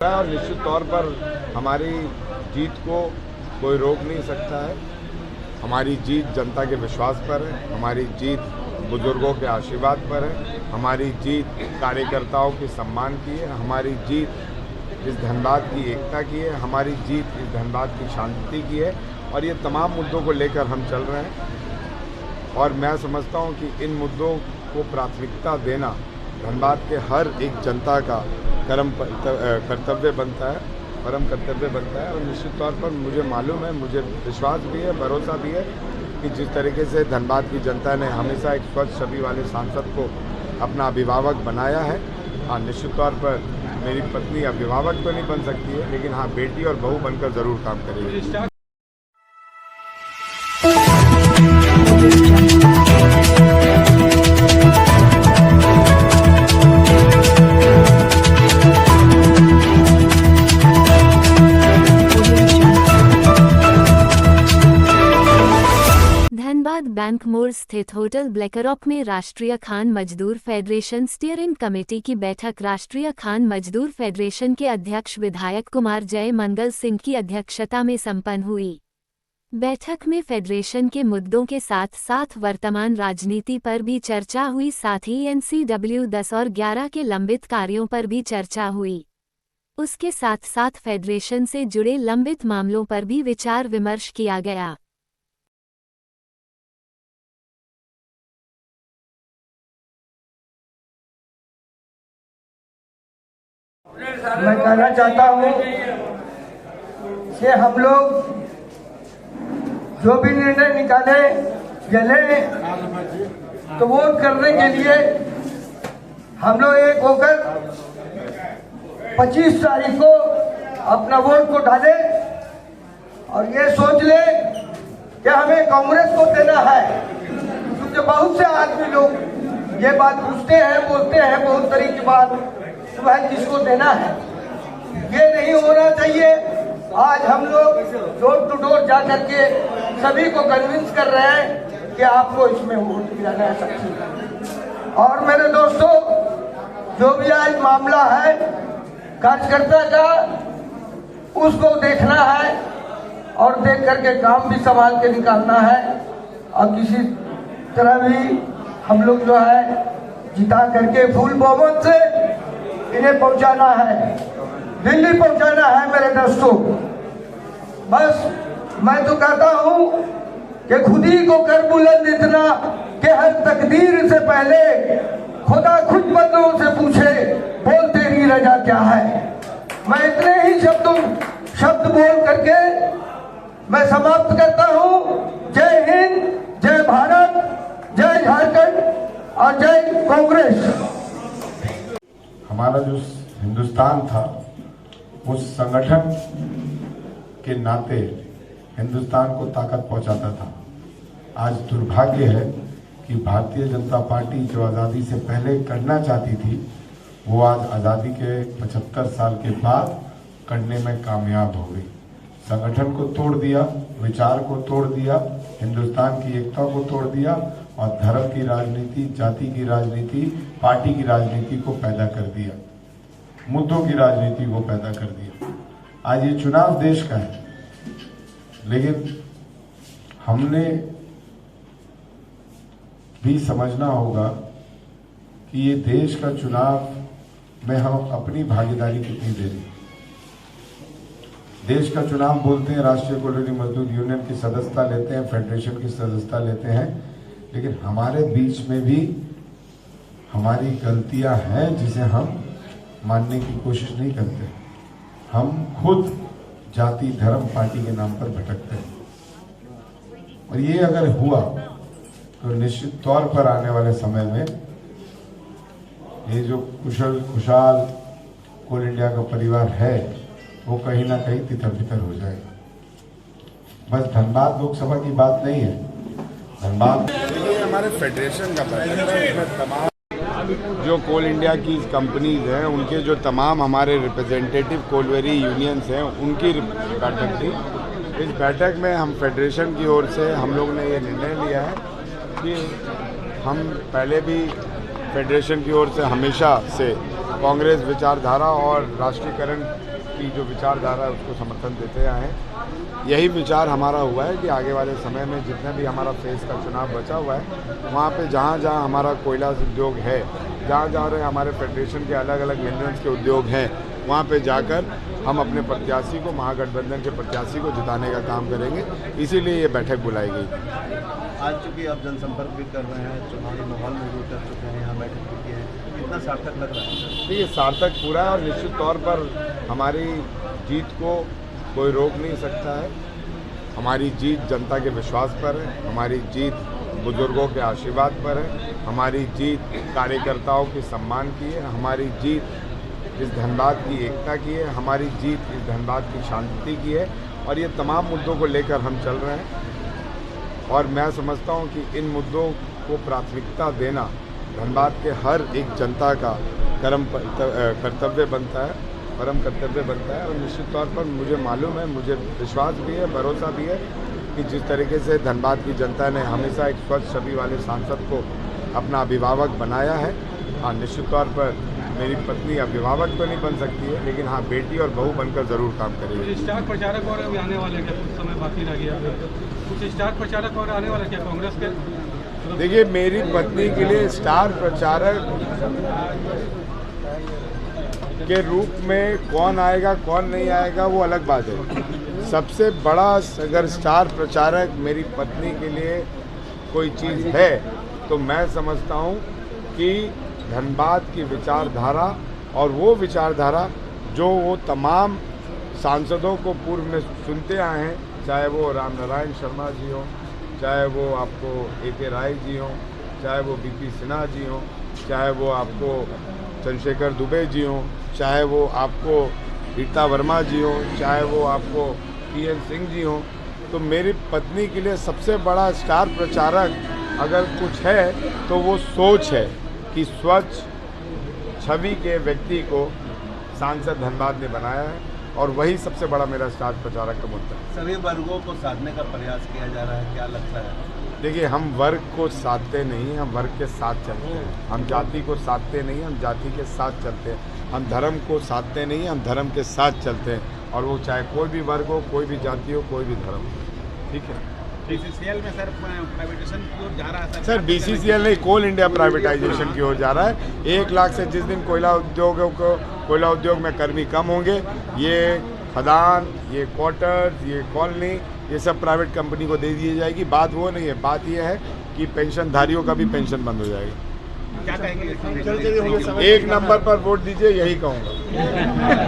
और निश्चित तौर पर हमारी जीत को कोई रोक नहीं सकता है। हमारी जीत जनता के विश्वास पर है, हमारी जीत बुजुर्गों के आशीर्वाद पर है, हमारी जीत कार्यकर्ताओं के सम्मान की है, हमारी जीत इस धनबाद की एकता की है, हमारी जीत इस धनबाद की शांति की है। और ये तमाम मुद्दों को लेकर हम चल रहे हैं और मैं समझता हूँ कि इन मुद्दों को प्राथमिकता देना धनबाद के हर एक जनता का कर्तव्य बनता है, परम कर्तव्य बनता है। और निश्चित तौर पर मुझे मालूम है, मुझे विश्वास भी है, भरोसा भी है कि जिस तरीके से धनबाद की जनता ने हमेशा एक स्वच्छ छवि वाले सांसद को अपना अभिभावक बनाया है। हाँ, निश्चित तौर पर मेरी पत्नी अभिभावक तो नहीं बन सकती है, लेकिन हाँ, बेटी और बहू बनकर ज़रूर काम करेगी। धनबाद बैंक मोड़ स्थित होटल ब्लैकरॉक में राष्ट्रीय खान मजदूर फेडरेशन स्टीयरिंग कमेटी की बैठक राष्ट्रीय खान मजदूर फेडरेशन के अध्यक्ष विधायक कुमार जय मंगल सिंह की अध्यक्षता में संपन्न हुई। बैठक में फेडरेशन के मुद्दों के साथ साथ वर्तमान राजनीति पर भी चर्चा हुई, साथ ही NCW 10 और 11 के लंबित कार्यों पर भी चर्चा हुई। उसके साथ साथ फेडरेशन से जुड़े लंबित मामलों पर भी विचार विमर्श किया गया। मैं कहना चाहता हूँ कि हम लोग जो भी निर्णय निकाले चले तो वोट करने के लिए हम लोग एक होकर 25 तारीख को अपना वोट को डाले और ये सोच ले कि हमें कांग्रेस को देना है। क्योंकि बहुत से आदमी लोग ये बात पूछते हैं, बोलते हैं बहुत तरह की बात, तो भाई किसको देना है, ये नहीं होना चाहिए। आज हम लोग डोर टू डोर जा करके सभी को कन्विंस कर रहे हैं कि आपको इसमें वोट दिलाना है सबसे। और मेरे दोस्तों, जो भी आज मामला है कार्यकर्ता का, उसको देखना है और देख करके काम भी संभाल के निकालना है। और किसी तरह भी हम लोग जो है जिता करके फुल बहुमत से इन्हें पहुंचाना है, दिल्ली पहुंचाना है। मेरे दोस्तों, बस मैं तो कहता हूं कि खुद ही को कर बुलंद इतना कि हर तकदीर से पहले खुदा खुद बंदों से पूछे बोल तेरी रजा क्या है। मैं इतने ही शब्द बोल करके मैं समाप्त करता हूं। जय हिंद, जय भारत, जय झारखंड और जय कांग्रेस। हमारा जो हिंदुस्तान था उस संगठन के नाते हिंदुस्तान को ताकत पहुंचाता था। आज दुर्भाग्य है कि भारतीय जनता पार्टी जो आज़ादी से पहले करना चाहती थी, वो आज आज़ादी के 75 साल के बाद करने में कामयाब हो गई। संगठन को तोड़ दिया, विचार को तोड़ दिया, हिंदुस्तान की एकता को तोड़ दिया और धर्म की राजनीति, जाति की राजनीति, पार्टी की राजनीति को पैदा कर दिया, मुद्दों की राजनीति को पैदा कर दिया। आज ये चुनाव देश का है, लेकिन हमने भी समझना होगा कि ये देश का चुनाव में हम अपनी भागीदारी कितनी दे रहे हैं। देश का चुनाव बोलते हैं, राष्ट्रीय कॉलोनी मजदूर यूनियन की सदस्यता लेते हैं, फेडरेशन की सदस्यता लेते हैं, लेकिन हमारे बीच में भी हमारी गलतियां हैं जिसे हम मानने की कोशिश नहीं करते। हम खुद जाति, धर्म, पार्टी के नाम पर भटकते हैं। और ये अगर हुआ तो निश्चित तौर पर आने वाले समय में ये जो खुशहाल कोल इंडिया का परिवार है वो कहीं ना कहीं तितर-बितर हो जाएगा। बस धनबाद लोकसभा की बात नहीं है, धनबाद हमारे फेडरेशन का तमाम जो कोल इंडिया की कंपनीज हैं, उनके जो तमाम हमारे रिप्रेजेंटेटिव कोलवेरी यूनियंस हैं, उनकी बैठक थी। इस बैठक में हम फेडरेशन की ओर से हम लोग ने ये निर्णय लिया है कि हम पहले भी फेडरेशन की ओर से हमेशा से कांग्रेस विचारधारा और राष्ट्रीयकरण की जो विचारधारा है उसको समर्थन देते आए हैं। यही विचार हमारा हुआ है कि आगे वाले समय में जितना भी हमारा फेस का चुनाव बचा हुआ है, वहाँ पे जहाँ जहाँ हमारा कोयला उद्योग है, जहाँ जहाँ हमारे फेडरेशन के अलग अलग मिनरल्स के उद्योग हैं, वहाँ पे जाकर हम अपने प्रत्याशी को, महागठबंधन के प्रत्याशी को जिताने का काम करेंगे। इसीलिए ये बैठक बुलाई गई। आज चूँकि आप जनसंपर्क भी कर रहे हैं, चुनावी माहौल में भी उतर चुके हैं, यहाँ बैठक भी की है, कितना सार्थक लग रहा है? देखिए, सार्थक पूरा है और निश्चित तौर पर हमारी जीत को कोई रोक नहीं सकता है। हमारी जीत जनता के विश्वास पर है, हमारी जीत बुजुर्गों के आशीर्वाद पर है, हमारी जीत कार्यकर्ताओं के सम्मान की है, हमारी जीत इस धनबाद की एकता की है, हमारी जीत इस धनबाद की शांति की है। और ये तमाम मुद्दों को लेकर हम चल रहे हैं और मैं समझता हूँ कि इन मुद्दों को प्राथमिकता देना धनबाद के हर एक जनता का कर्तव्य बनता है, परम कर्तव्य बनता है। और निश्चित तौर पर मुझे मालूम है, मुझे विश्वास भी है, भरोसा भी है कि जिस तरीके से धनबाद की जनता ने हमेशा एक स्वच्छ छवि वाले सांसद को अपना अभिभावक बनाया है। हाँ, निश्चित तौर पर मेरी पत्नी अभिभावक तो नहीं बन सकती है, लेकिन हाँ, बेटी और बहू बनकर जरूर काम करेगी। स्टार प्रचारक और अभी आने वाले क्या, कुछ समय बाकी रह गया, कुछ स्टार प्रचारक और आने वाले क्या कांग्रेस के? देखिए, मेरी पत्नी के लिए स्टार प्रचारक के रूप में कौन आएगा कौन नहीं आएगा वो अलग बात है। सबसे बड़ा अगर स्टार प्रचारक मेरी पत्नी के लिए कोई चीज़ है तो मैं समझता हूँ कि धनबाद की विचारधारा, और वो विचारधारा जो वो तमाम सांसदों को पूर्व में सुनते आए हैं, चाहे वो राम नारायण शर्मा जी हों, चाहे वो आपको AK राय जी हों, चाहे वो BP सिन्हा जी हों, चाहे वो आपको चंद्रशेखर दुबे जी हों, चाहे वो आपको रीता वर्मा जी हों, चाहे वो आपको PN सिंह जी हों, तो मेरी पत्नी के लिए सबसे बड़ा स्टार प्रचारक अगर कुछ है तो वो सोच है कि स्वच्छ छवि के व्यक्ति को सांसद धनबाद ने बनाया है, और वही सबसे बड़ा मेरा स्टार प्रचारक का मुद्दा है। सभी वर्गों को साधने का प्रयास किया जा रहा है, क्या लगता है? देखिए, हम वर्ग को साधते नहीं, हम वर्ग के साथ चलते हैं। हम जाति को साधते नहीं, हम जाति के साथ चलते हैं। हम धर्म को साधते नहीं, हम धर्म के साथ चलते हैं, और वो चाहे कोई भी वर्ग हो, कोई भी जाति हो, कोई भी धर्म हो। ठीक है। BCCL में सर प्राइवेटाइजेशन की ओर जा रहा है सर, BCCL नहीं, कोल इंडिया प्राइवेटाइजेशन की ओर जा रहा है। 1 लाख से जिस दिन कोयला उद्योग में कर्मी कम होंगे, ये खदान, ये क्वार्टर्स, ये कॉलोनी, ये सब प्राइवेट कंपनी को दे दी जाएगी। बात वो नहीं है, बात ये है कि पेंशनधारियों का भी पेंशन बंद हो जाएगी। क्या कहेंगे? 1 नंबर पर वोट दीजिए, यही कहूँगा।